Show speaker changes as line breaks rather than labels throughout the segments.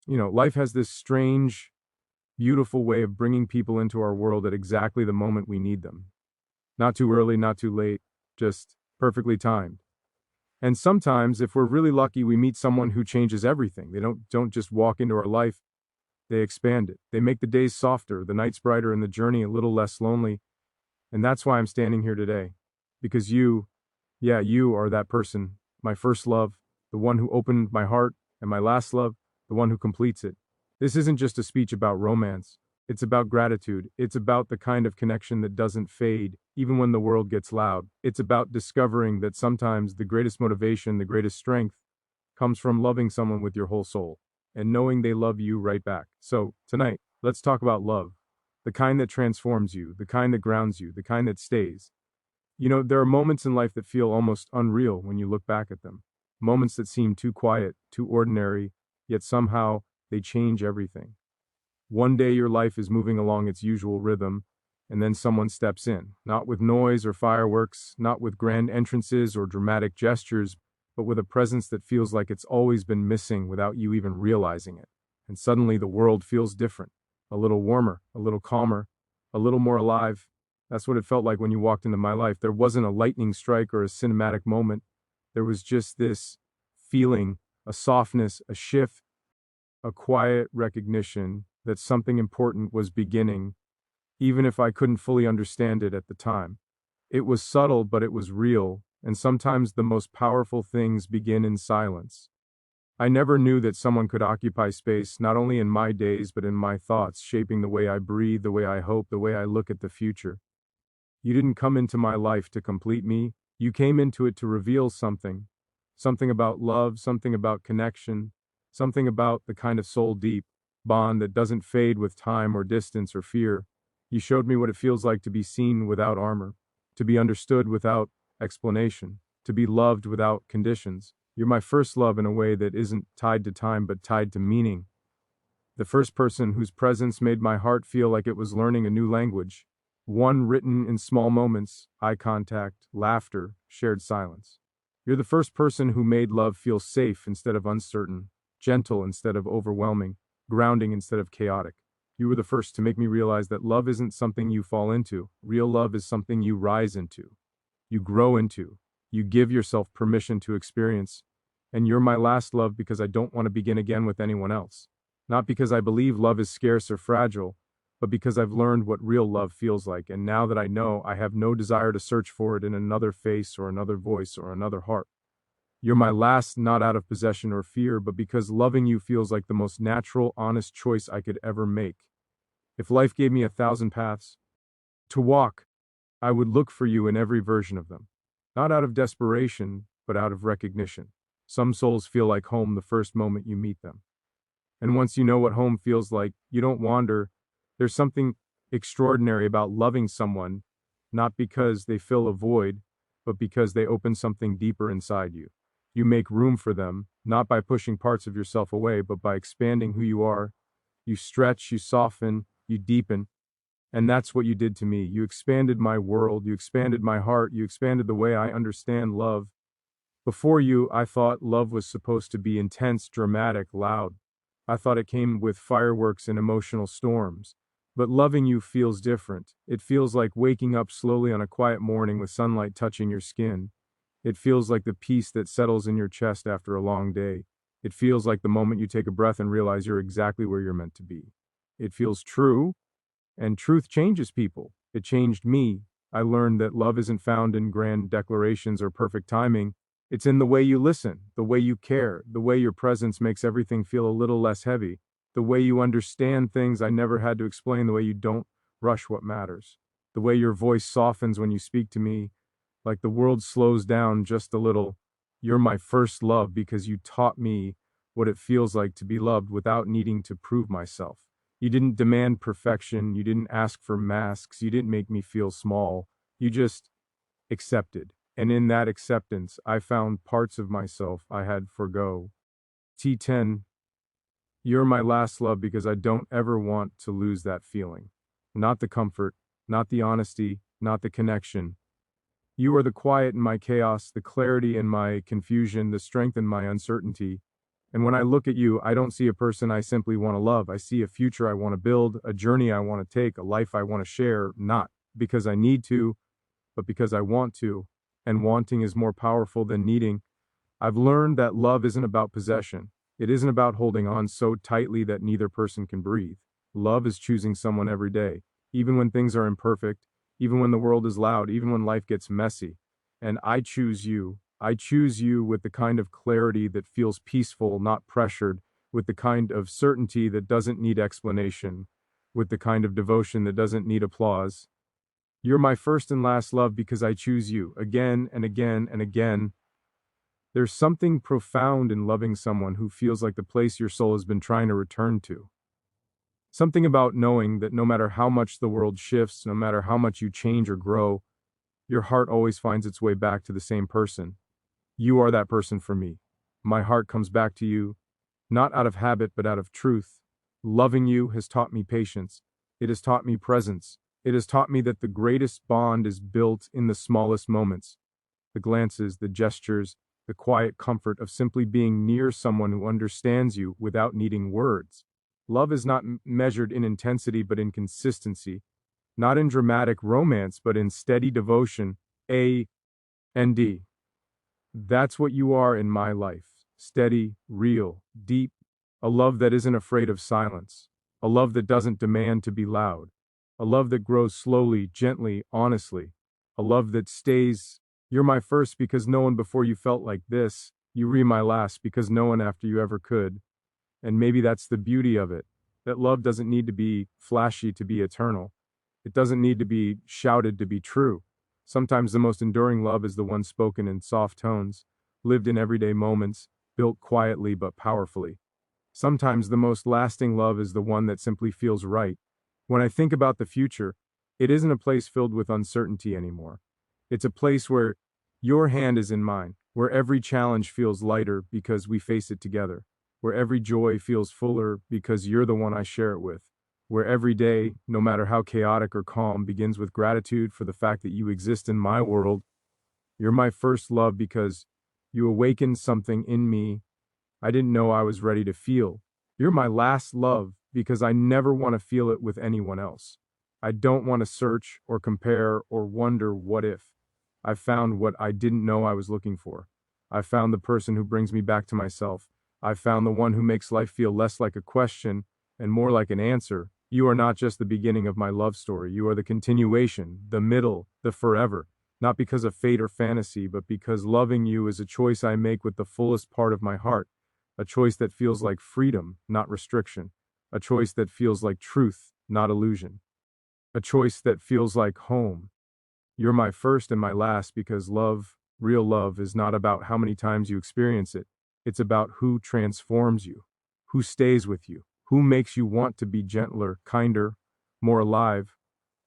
Life has this strange, beautiful way of bringing people into our world at exactly the moment we need them. Not too early, not too late, just perfectly timed. And sometimes, if we're really lucky, we meet someone who changes everything. They don't just walk into our life, they expand it. They make the days softer, the nights brighter, and the journey a little less lonely. And that's why I'm standing here today. Because you, yeah, you are that person, my first love, the one who opened my heart, and my last love, the one who completes it. This isn't just a speech about romance. It's about gratitude. It's about the kind of connection that doesn't fade, even when the world gets loud. It's about discovering that sometimes the greatest motivation, the greatest strength, comes from loving someone with your whole soul and knowing they love you right back. So, tonight, let's talk about love. The kind that transforms you, the kind that grounds you, the kind that stays. There are moments in life that feel almost unreal when you look back at them. Moments that seem too quiet, too ordinary, yet somehow they change everything. One day your life is moving along its usual rhythm, and then someone steps in, not with noise or fireworks, not with grand entrances or dramatic gestures, but with a presence that feels like it's always been missing without you even realizing it. And suddenly the world feels different, a little warmer, a little calmer, a little more alive. That's what it felt like when you walked into my life. There wasn't a lightning strike or a cinematic moment. There was just this feeling, a softness, a shift, a quiet recognition that something important was beginning, even if I couldn't fully understand it at the time. It was subtle, but it was real, and sometimes the most powerful things begin in silence. I never knew that someone could occupy space, not only in my days, but in my thoughts, shaping the way I breathe, the way I hope, the way I look at the future. You didn't come into my life to complete me. You came into it to reveal something. Something about love, something about connection, something about the kind of soul deep bond that doesn't fade with time or distance or fear. You showed me what it feels like to be seen without armor, to be understood without explanation, to be loved without conditions. You're my first love in a way that isn't tied to time but tied to meaning. The first person whose presence made my heart feel like it was learning a new language, one written in small moments, eye contact, laughter, shared silence. You're the first person who made love feel safe instead of uncertain, gentle instead of overwhelming, grounding instead of chaotic. You were the first to make me realize that love isn't something you fall into. Real love is something you rise into, you grow into, you give yourself permission to experience. And you're my last love because I don't want to begin again with anyone else. Not because I believe love is scarce or fragile, but because I've learned what real love feels like, and now that I know, I have no desire to search for it in another face or another voice or another heart. You're my last, not out of possession or fear, but because loving you feels like the most natural, honest choice I could ever make. If life gave me 1,000 paths to walk, I would look for you in every version of them. Not out of desperation, but out of recognition. Some souls feel like home the first moment you meet them. And once you know what home feels like, you don't wander. There's something extraordinary about loving someone, not because they fill a void, but because they open something deeper inside you. You make room for them, not by pushing parts of yourself away, but by expanding who you are. You stretch, you soften, you deepen. And that's what you did to me. You expanded my world, you expanded my heart, you expanded the way I understand love. Before you, I thought love was supposed to be intense, dramatic, loud. I thought it came with fireworks and emotional storms. But loving you feels different. It feels like waking up slowly on a quiet morning with sunlight touching your skin. It feels like the peace that settles in your chest after a long day. It feels like the moment you take a breath and realize you're exactly where you're meant to be. It feels true, and truth changes people. It changed me. I learned that love isn't found in grand declarations or perfect timing. It's in the way you listen, the way you care, the way your presence makes everything feel a little less heavy, the way you understand things I never had to explain, the way you don't rush what matters, the way your voice softens when you speak to me, like the world slows down just a little. You're my first love because you taught me what it feels like to be loved without needing to prove myself. You didn't demand perfection, you didn't ask for masks, you didn't make me feel small. You just accepted. And in that acceptance, I found parts of myself I had forgo. T10, you're my last love because I don't ever want to lose that feeling. Not the comfort, not the honesty, not the connection. You are the quiet in my chaos, the clarity in my confusion, the strength in my uncertainty. And when I look at you, I don't see a person I simply want to love. I see a future I want to build, a journey I want to take, a life I want to share, not because I need to, but because I want to. And wanting is more powerful than needing. I've learned that love isn't about possession. It isn't about holding on so tightly that neither person can breathe. Love is choosing someone every day, even when things are imperfect, even when the world is loud, even when life gets messy. And I choose you. I choose you with the kind of clarity that feels peaceful, not pressured, with the kind of certainty that doesn't need explanation, with the kind of devotion that doesn't need applause. You're my first and last love because I choose you again and again and again. There's something profound in loving someone who feels like the place your soul has been trying to return to. Something about knowing that no matter how much the world shifts, no matter how much you change or grow, your heart always finds its way back to the same person. You are that person for me. My heart comes back to you, not out of habit but out of truth. Loving you has taught me patience. It has taught me presence. It has taught me that the greatest bond is built in the smallest moments. The glances, the gestures, the quiet comfort of simply being near someone who understands you without needing words. Love is not measured in intensity but in consistency, not in dramatic romance but in steady devotion. A&D. That's what you are in my life. Steady, real, deep, a love that isn't afraid of silence, a love that doesn't demand to be loud, a love that grows slowly, gently, honestly, a love that stays. You're my first because no one before you felt like this. You re my last because no one after you ever could. And maybe that's the beauty of it, that love doesn't need to be flashy to be eternal. It doesn't need to be shouted to be true. Sometimes the most enduring love is the one spoken in soft tones, lived in everyday moments, built quietly but powerfully. Sometimes the most lasting love is the one that simply feels right. When I think about the future, it isn't a place filled with uncertainty anymore. It's a place where your hand is in mine, where every challenge feels lighter because we face it together, where every joy feels fuller because you're the one I share it with, where every day, no matter how chaotic or calm, begins with gratitude for the fact that you exist in my world. You're my first love because you awakened something in me I didn't know I was ready to feel. You're my last love because I never want to feel it with anyone else. I don't want to search or compare or wonder what if. I found what I didn't know I was looking for. I found the person who brings me back to myself. I found the one who makes life feel less like a question and more like an answer. You are not just the beginning of my love story. You are the continuation, the middle, the forever. Not because of fate or fantasy, but because loving you is a choice I make with the fullest part of my heart. A choice that feels like freedom, not restriction. A choice that feels like truth, not illusion. A choice that feels like home. You're my first and my last because love, real love, is not about how many times you experience it. It's about who transforms you, who stays with you, who makes you want to be gentler, kinder, more alive,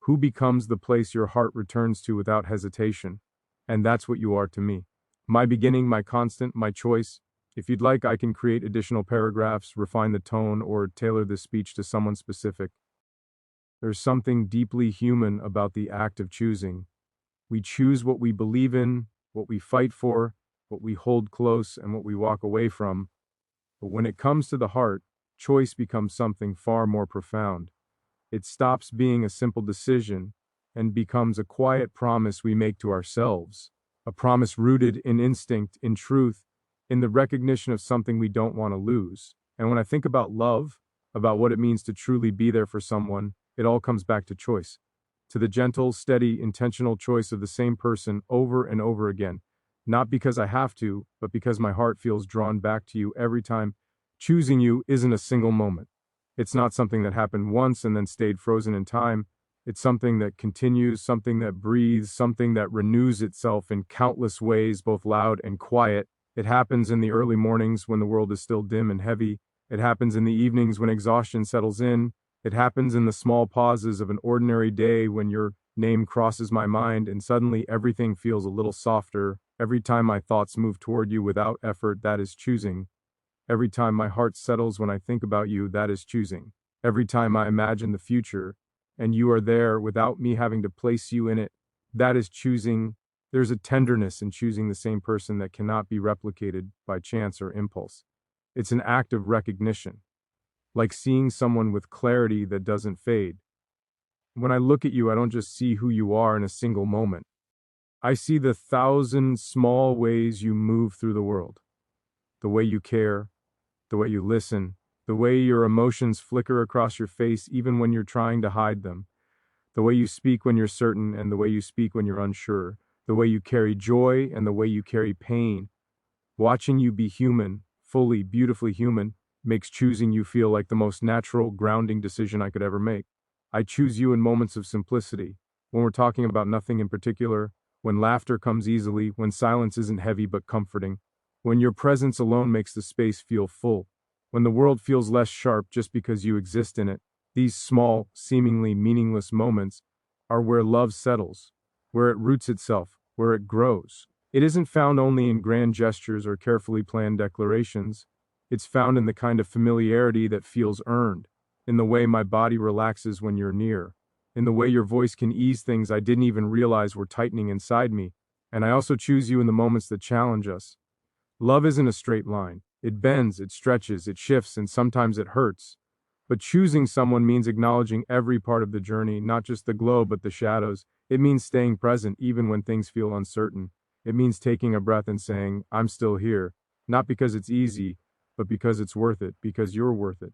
who becomes the place your heart returns to without hesitation. And that's what you are to me. My beginning, my constant, my choice. If you'd like, I can create additional paragraphs, refine the tone, or tailor this speech to someone specific. There's something deeply human about the act of choosing. We choose what we believe in, what we fight for, what we hold close, and what we walk away from. But when it comes to the heart, choice becomes something far more profound. It stops being a simple decision and becomes a quiet promise we make to ourselves, a promise rooted in instinct, in truth, in the recognition of something we don't want to lose. And when I think about love, about what it means to truly be there for someone, it all comes back to choice, to the gentle, steady, intentional choice of the same person over and over again. Not because I have to, but because my heart feels drawn back to you every time. Choosing you isn't a single moment. It's not something that happened once and then stayed frozen in time. It's something that continues, something that breathes, something that renews itself in countless ways, both loud and quiet. It happens in the early mornings when the world is still dim and heavy. It happens in the evenings when exhaustion settles in. It happens in the small pauses of an ordinary day when your name crosses my mind and suddenly everything feels a little softer. Every time my thoughts move toward you without effort, that is choosing. Every time my heart settles when I think about you, that is choosing. Every time I imagine the future, and you are there without me having to place you in it, that is choosing. There's a tenderness in choosing the same person that cannot be replicated by chance or impulse. It's an act of recognition, like seeing someone with clarity that doesn't fade. When I look at you, I don't just see who you are in a single moment. I see the thousand small ways you move through the world. The way you care, the way you listen, the way your emotions flicker across your face even when you're trying to hide them, the way you speak when you're certain and the way you speak when you're unsure, the way you carry joy and the way you carry pain. Watching you be human, fully, beautifully human, makes choosing you feel like the most natural, grounding decision I could ever make. I choose you in moments of simplicity, when we're talking about nothing in particular, when laughter comes easily, when silence isn't heavy but comforting, when your presence alone makes the space feel full, when the world feels less sharp just because you exist in it. These small, seemingly meaningless moments are where love settles, where it roots itself, where it grows. It isn't found only in grand gestures or carefully planned declarations. It's found in the kind of familiarity that feels earned, in the way my body relaxes when you're near, in the way your voice can ease things I didn't even realize were tightening inside me. And I also choose you in the moments that challenge us. Love isn't a straight line. It bends, it stretches, it shifts, and sometimes it hurts. But choosing someone means acknowledging every part of the journey, not just the glow but the shadows. It means staying present even when things feel uncertain. It means taking a breath and saying, I'm still here, not because it's easy, but because it's worth it, because you're worth it.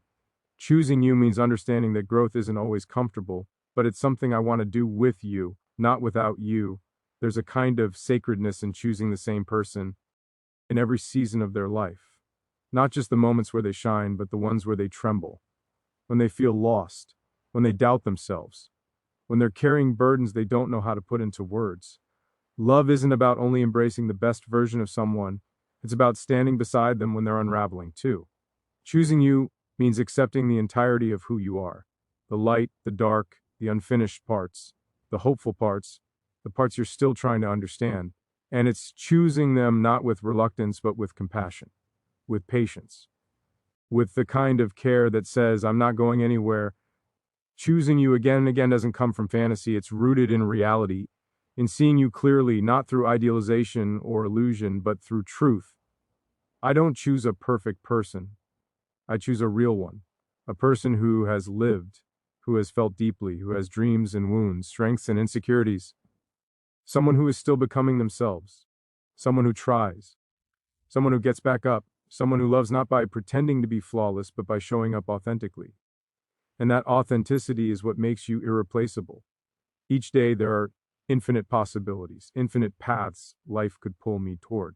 Choosing you means understanding that growth isn't always comfortable, but it's something I want to do with you, not without you. There's a kind of sacredness in choosing the same person in every season of their life. Not just the moments where they shine, but the ones where they tremble, when they feel lost, when they doubt themselves, when they're carrying burdens they don't know how to put into words. Love isn't about only embracing the best version of someone, it's about standing beside them when they're unraveling too. Choosing you means accepting the entirety of who you are, the light, the dark, the unfinished parts, the hopeful parts, the parts you're still trying to understand. And it's choosing them not with reluctance, but with compassion, with patience, with the kind of care that says, I'm not going anywhere. Choosing you again and again doesn't come from fantasy, it's rooted in reality, in seeing you clearly, not through idealization or illusion, but through truth. I don't choose a perfect person. I choose a real one. A person who has lived, who has felt deeply, who has dreams and wounds, strengths and insecurities. Someone who is still becoming themselves. Someone who tries. Someone who gets back up. Someone who loves not by pretending to be flawless, but by showing up authentically. And that authenticity is what makes you irreplaceable. Each day there are infinite possibilities, infinite paths life could pull me toward.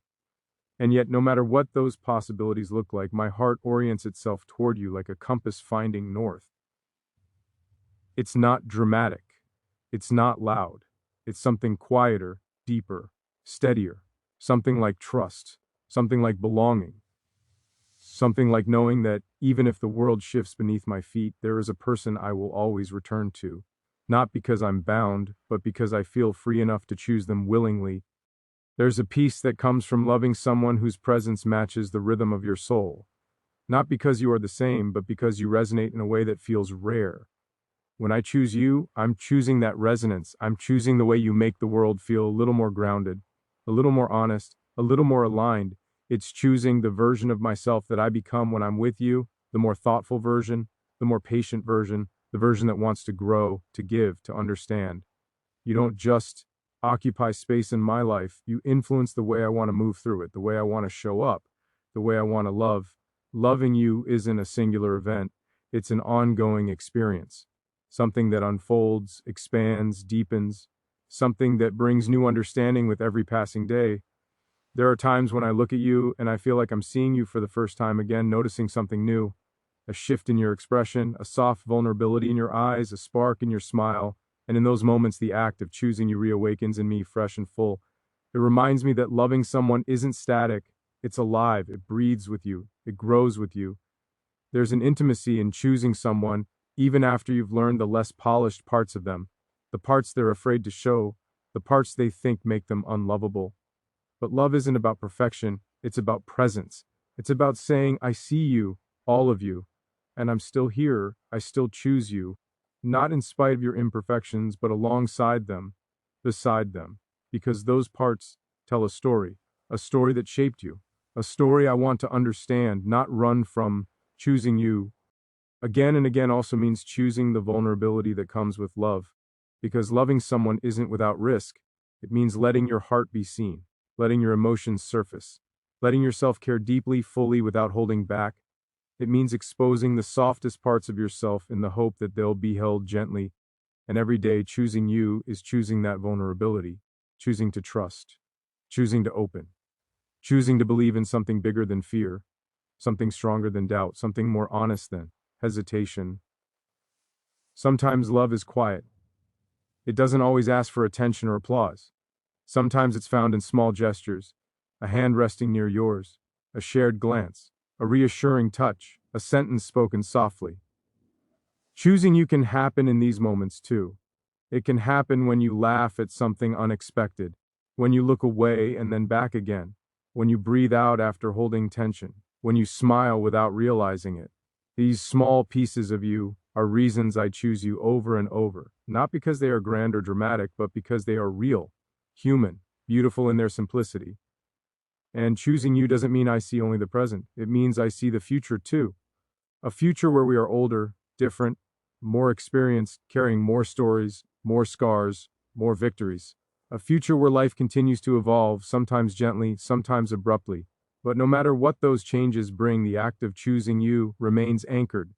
And yet, no matter what those possibilities look like, my heart orients itself toward you like a compass finding north. It's not dramatic. It's not loud. It's something quieter, deeper, steadier. Something like trust. Something like belonging. Something like knowing that even if the world shifts beneath my feet, there is a person I will always return to. Not because I'm bound, but because I feel free enough to choose them willingly. There's a peace that comes from loving someone whose presence matches the rhythm of your soul. Not because you are the same, but because you resonate in a way that feels rare. When I choose you, I'm choosing that resonance. I'm choosing the way you make the world feel a little more grounded, a little more honest, a little more aligned. It's choosing the version of myself that I become when I'm with you, the more thoughtful version, the more patient version, the version that wants to grow, to give, to understand. You don't just occupy space in my life, you influence the way I want to move through it, the way I want to show up, the way I want to love. Loving you isn't a singular event, it's an ongoing experience. Something that unfolds, expands, deepens, something that brings new understanding with every passing day. There are times when I look at you and I feel like I'm seeing you for the first time again, noticing something new, a shift in your expression, a soft vulnerability in your eyes, a spark in your smile. And in those moments, the act of choosing you reawakens in me fresh and full. It reminds me that loving someone isn't static, it's alive, it breathes with you, it grows with you. There's an intimacy in choosing someone, even after you've learned the less polished parts of them, the parts they're afraid to show, the parts they think make them unlovable. But love isn't about perfection, it's about presence. It's about saying, I see you, all of you, and I'm still here, I still choose you, not in spite of your imperfections, but alongside them, beside them, because those parts tell a story that shaped you, a story I want to understand, not run from. Choosing you again and again also means choosing the vulnerability that comes with love. Because loving someone isn't without risk. It means letting your heart be seen, letting your emotions surface, letting yourself care deeply, fully, without holding back. It means exposing the softest parts of yourself in the hope that they'll be held gently. And every day, choosing you is choosing that vulnerability, choosing to trust, choosing to open, choosing to believe in something bigger than fear, something stronger than doubt, something more honest than hesitation. Sometimes love is quiet. It doesn't always ask for attention or applause. Sometimes it's found in small gestures, a hand resting near yours, a shared glance, a reassuring touch, a sentence spoken softly. Choosing you can happen in these moments too. It can happen when you laugh at something unexpected, when you look away and then back again, when you breathe out after holding tension, when you smile without realizing it. These small pieces of you are reasons I choose you over and over, not because they are grand or dramatic, but because they are real, human, beautiful in their simplicity. And choosing you doesn't mean I see only the present. It means I see the future too. A future where we are older, different, more experienced, carrying more stories, more scars, more victories. A future where life continues to evolve, sometimes gently, sometimes abruptly. But no matter what those changes bring, the act of choosing you remains anchored.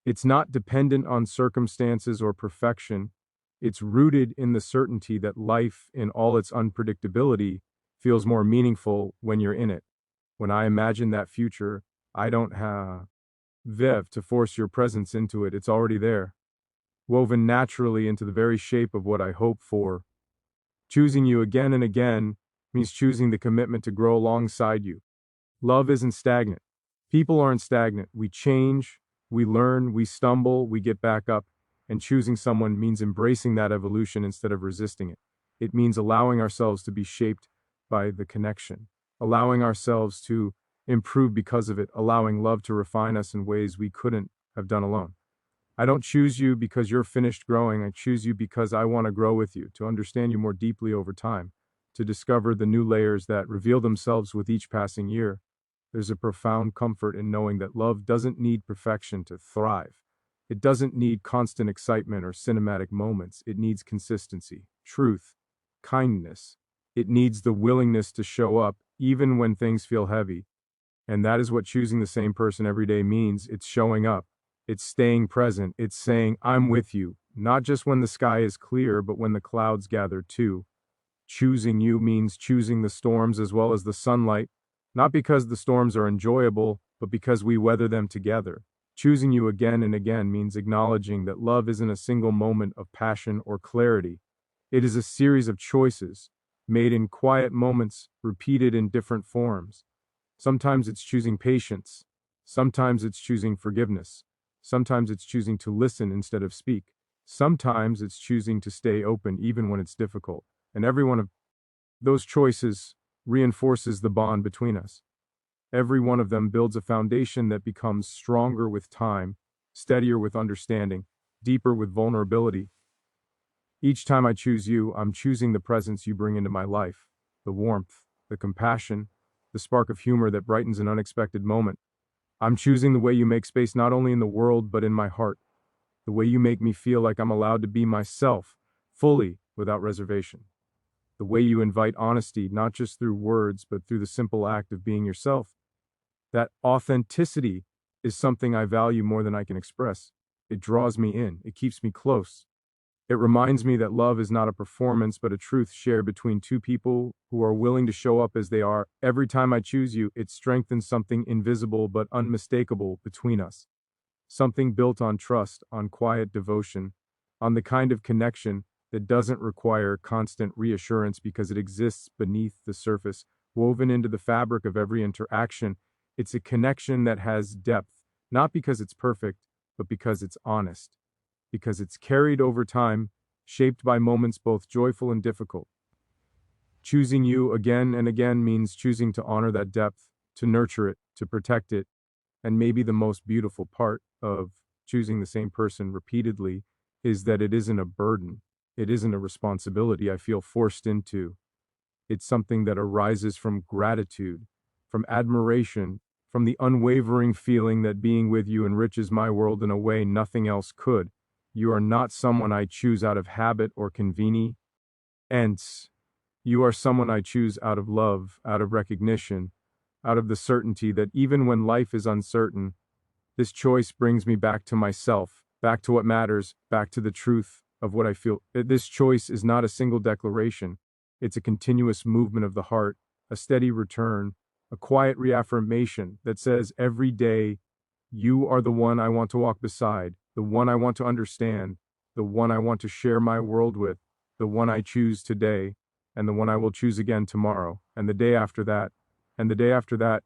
It's not dependent on circumstances or perfection. It's rooted in the certainty that life, in all its unpredictability, feels more meaningful when you're in it. When I imagine that future, I don't have to force your presence into it. It's already there, woven naturally into the very shape of what I hope for. Choosing you again and again means choosing the commitment to grow alongside you. Love isn't stagnant. People aren't stagnant. We change, we learn, we stumble, we get back up. And choosing someone means embracing that evolution instead of resisting it. It means allowing ourselves to be shaped by the connection, allowing ourselves to improve because of it, allowing love to refine us in ways we couldn't have done alone. I don't choose you because you're finished growing. I choose you because I want to grow with you, to understand you more deeply over time, to discover the new layers that reveal themselves with each passing year. There's a profound comfort in knowing that love doesn't need perfection to thrive. It doesn't need constant excitement or cinematic moments. It needs consistency, truth, kindness. It needs the willingness to show up even when things feel heavy. And that is what choosing the same person every day means. It's showing up. It's staying present. It's saying, I'm with you, not just when the sky is clear, but when the clouds gather too. Choosing you means choosing the storms as well as the sunlight, not because the storms are enjoyable, but because we weather them together. Choosing you again and again means acknowledging that love isn't a single moment of passion or clarity. It is a series of choices, made in quiet moments, repeated in different forms. Sometimes it's choosing patience. Sometimes it's choosing forgiveness. Sometimes it's choosing to listen instead of speak. Sometimes it's choosing to stay open even when it's difficult. And every one of those choices reinforces the bond between us. Every one of them builds a foundation that becomes stronger with time, steadier with understanding, deeper with vulnerability. Each time I choose you, I'm choosing the presence you bring into my life, the warmth, the compassion, the spark of humor that brightens an unexpected moment. I'm choosing the way you make space not only in the world but in my heart, the way you make me feel like I'm allowed to be myself, fully, without reservation. The way you invite honesty, not just through words, but through the simple act of being yourself. That authenticity is something I value more than I can express. It draws me in, it keeps me close. It reminds me that love is not a performance, but a truth shared between two people who are willing to show up as they are. Every time I choose you, it strengthens something invisible but unmistakable between us. Something built on trust, on quiet devotion, on the kind of connection that doesn't require constant reassurance because it exists beneath the surface, woven into the fabric of every interaction. It's a connection that has depth, not because it's perfect, but because it's honest, because it's carried over time, shaped by moments both joyful and difficult. Choosing you again and again means choosing to honor that depth, to nurture it, to protect it, and maybe the most beautiful part of choosing the same person repeatedly is that it isn't a burden. It isn't a responsibility I feel forced into. It's something that arises from gratitude, from admiration, from the unwavering feeling that being with you enriches my world in a way nothing else could. You are not someone I choose out of habit or convenience. You are someone I choose out of love, out of recognition, out of the certainty that even when life is uncertain, this choice brings me back to myself, back to what matters, back to the truth of what I feel. This choice is not a single declaration. It's a continuous movement of the heart, a steady return, a quiet reaffirmation that says every day, you are the one I want to walk beside, the one I want to understand, the one I want to share my world with, the one I choose today, and the one I will choose again tomorrow, and the day after that, and the day after that,